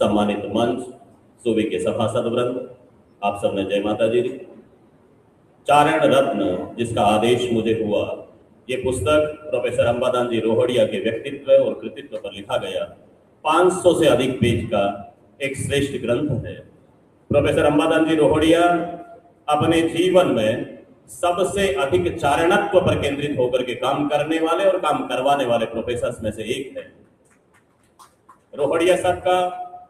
सम्मानित मंच, सूबे के सभासद वृंद, आप सबने जय माता दी। चारण रत्न जिसका आदेश मुझे हुआ, ये पुस्तक प्रोफेसर अंबादान जी रोहड़िया के व्यक्तित्व और कृतित्व पर लिखा गया 500 से अधिक पेज का एक श्रेष्ठ ग्रंथ है। प्रोफेसर अंबादान जी रोहड़िया अपने जीवन में सबसे अधिक चारणत्व पर केंद्रित होकर के काम करने वाले और काम करवाने वाले प्रोफेसर में से एक है। रोहड़िया साहब का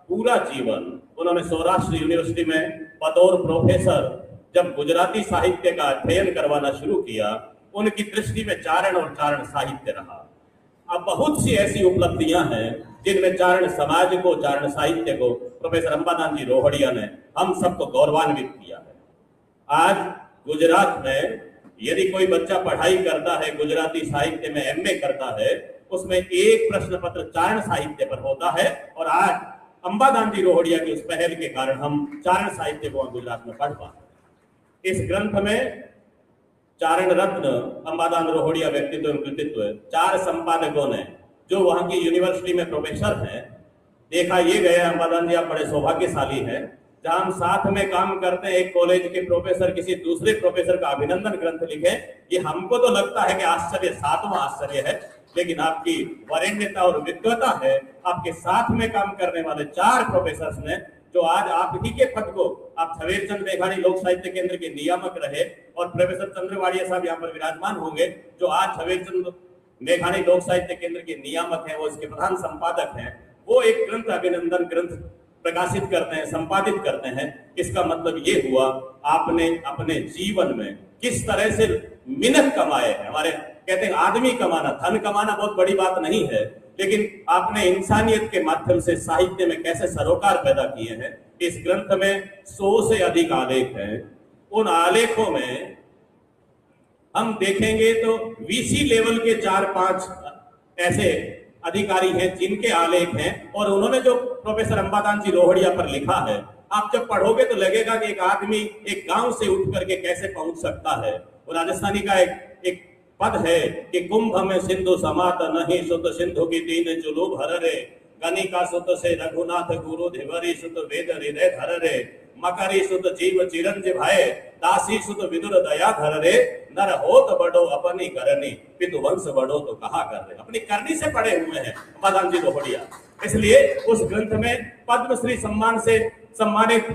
पूरा जीवन उन्होंने सौराष्ट्र यूनिवर्सिटी में बतौर प्रोफेसर जब गुजराती साहित्य का अध्ययन करवाना शुरू किया, उनकी दृष्टि में चारण और चारण साहित्य रहा। अब बहुत सी ऐसी उपलब्धियां हैं जिनमें चारण समाज को, चारण साहित्य को प्रोफेसर अंबादान जी रोहड़िया ने हम सबको गौरवान्वित किया है। आज गुजरात में यदि कोई बच्चा पढ़ाई करता है, गुजराती साहित्य में एमए करता है, उसमें एक प्रश्न पत्र चारण साहित्य पर होता है। और आज अंबादान जी रोहड़िया की उस पहल के कारण हम चारण साहित्य को गुजरात में पढ़ पाते। इस ग्रंथ में चारण रत्न अंबादान रोहड़िया व्यक्तित्व एवं कृतित्व 4 संपादकों ने, जो वहां की यूनिवर्सिटी में प्रोफेसर हैं, देखा ये गया अंबादान जी आप बड़े सौभाग्यशाली हैं, जहां हम साथ में काम करते हैं, एक कॉलेज के प्रोफेसर किसी दूसरे प्रोफेसर का अभिनंदन ग्रंथ लिखे। ये हमको तो लगता है कि आश्चर्य, 7वां आश्चर्य है, लेकिन आपकी वरेण्यता और विद्वता है। आपके साथ में काम करने वाले 4 प्रोफेसर ने, जो आज आप ही के पद को, आप झवेरचंद मेघानी लोक साहित्य केंद्र के नियामक रहे और प्रोफेसर चंद्रवाड़िया साहब यहाँ पर विराजमान होंगे, जो आज झवेरचंद मेघानी लोक साहित्य केंद्र के नियामक हैं, वो इसके प्रधान संपादक हैं। वो एक ग्रंथ, अभिनंदन ग्रंथ प्रकाशित करते हैं, संपादित करते हैं। इसका मतलब ये हुआ आपने अपने जीवन में किस तरह से मिन्नत कमाए हैं। हमारे कहते हैं आदमी कमाना, धन कमाना बहुत बड़ी बात नहीं है, लेकिन आपने इंसानियत के माध्यम से साहित्य में कैसे सरोकार पैदा किए हैं। इस ग्रंथ में 100 से अधिक आलेख हैं। उन आलेखों में हम देखेंगे तो वीसी लेवल के 4-5 ऐसे अधिकारी हैं जिनके आलेख हैं, और उन्होंने जो प्रोफेसर अंबादान जी रोहड़िया पर लिखा है, आप जब पढ़ोगे तो लगेगा कि एक आदमी एक गांव से उठ करके कैसे पहुंच सकता है। वो राजस्थानी का एक पद है कि कुंभ में सिंधु समात नहीं, सुत सिंधु की तीन चुलू भर रे, गणिका सुत से रघुनाथ गुरु धिवरी सुत वेद हृदय धर रे, मकरी सुत जीव चिरंजीव भाई, दासी सुत विदुर दया धर रे, नर होत बड़ो अपनी करनी, पितु वंश बड़ो तो कहा कर रे। अपनी करनी से पड़े हुए हैं अंबादान जी रोहड़िया। इसलिए उस ग्रंथ में पद्मश्री सम्मान से सम्मानित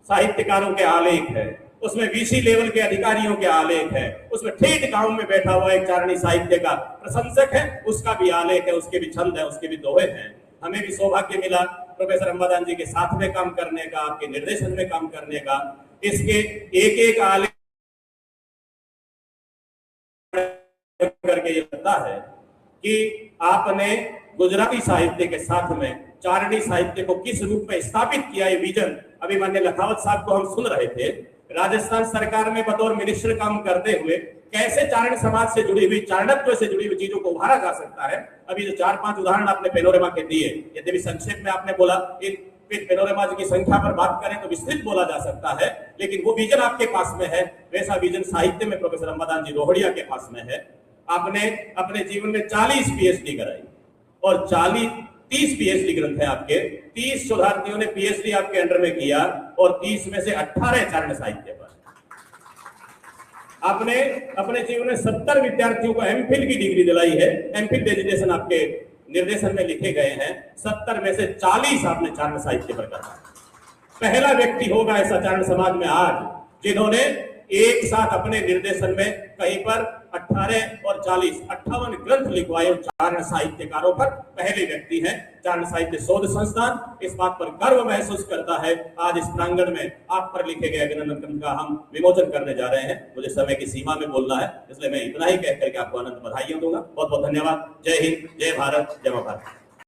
साहित्यकारों के आलेख है, उसमें वीसी लेवल के अधिकारियों के आलेख है, उसमें ठेठ गांव में बैठा हुआ एक चारणी साहित्य का प्रशंसक है, उसका भी आलेख है, उसके भी छंद है, उसके भी दोहे हैं। हमें भी सौभाग्य मिला प्रोफेसर अंबादान जी के साथ में काम करने का, आपके निर्देशन में काम करने का। इसके एक आलेख करके ये लगता है कि आपने गुजराती साहित्य के साथ में चारणी साहित्य को किस रूप में स्थापित किया, ये विजन अभी माननीय लखावत साहब को हम सुन रहे थे। राजस्थान सरकार में बतौर मिनिस्टर काम करते हुए कैसे चारण समाज से जुड़ी हुई, चारणत्व से जुड़ी हुई चीजों को उभारा जा सकता है। अभी जो 4-5 उदाहरण आपने पेनोरमा के दिए, यद्यपि संक्षेप में आपने बोला, पेनोरमा की संख्या पर बात करें तो विस्तृत बोला जा सकता है, लेकिन वो विजन आपके पास में है। वैसा विजन साहित्य में प्रोफेसर अंबादान जी रोहड़िया के पास में है। आपने अपने जीवन में 40 पीएचडी कराई और 30 पीएचडी ग्रंथ है आपके, 30 शोधार्थियों ने पीएचडी आपके अंडर में किया और 30 में से 18 चारण साहित्य पर। आपने अपने जीवन में 70 विद्यार्थियों को एमफिल की डिग्री दिलाई है, एमफिल डेजिग्नेशन आपके निर्देशन में लिखे गए हैं। 70 में से 40 आपने चारण साहित्य पर करा। पहला व्यक्ति होगा ऐसा चारण समाज में आज जिन्होंने एक साथ अपने निर्देशन में कहीं पर 18 और 40 58 ग्रंथ लिखवाए चारण साहित्यकारों पर। पहले व्यक्ति हैं। चारण साहित्य शोध संस्थान इस बात पर गर्व महसूस करता है। आज इस प्रांगण में आप पर लिखे गए अभिनंदन ग्रंथ का हम विमोचन करने जा रहे हैं। मुझे समय की सीमा में बोलना है, इसलिए मैं इतना ही कहकर के आपको अनंत बधाइयां दूंगा। बहुत बहुत धन्यवाद। जय हिंद, जय भारत, जय मां भारत।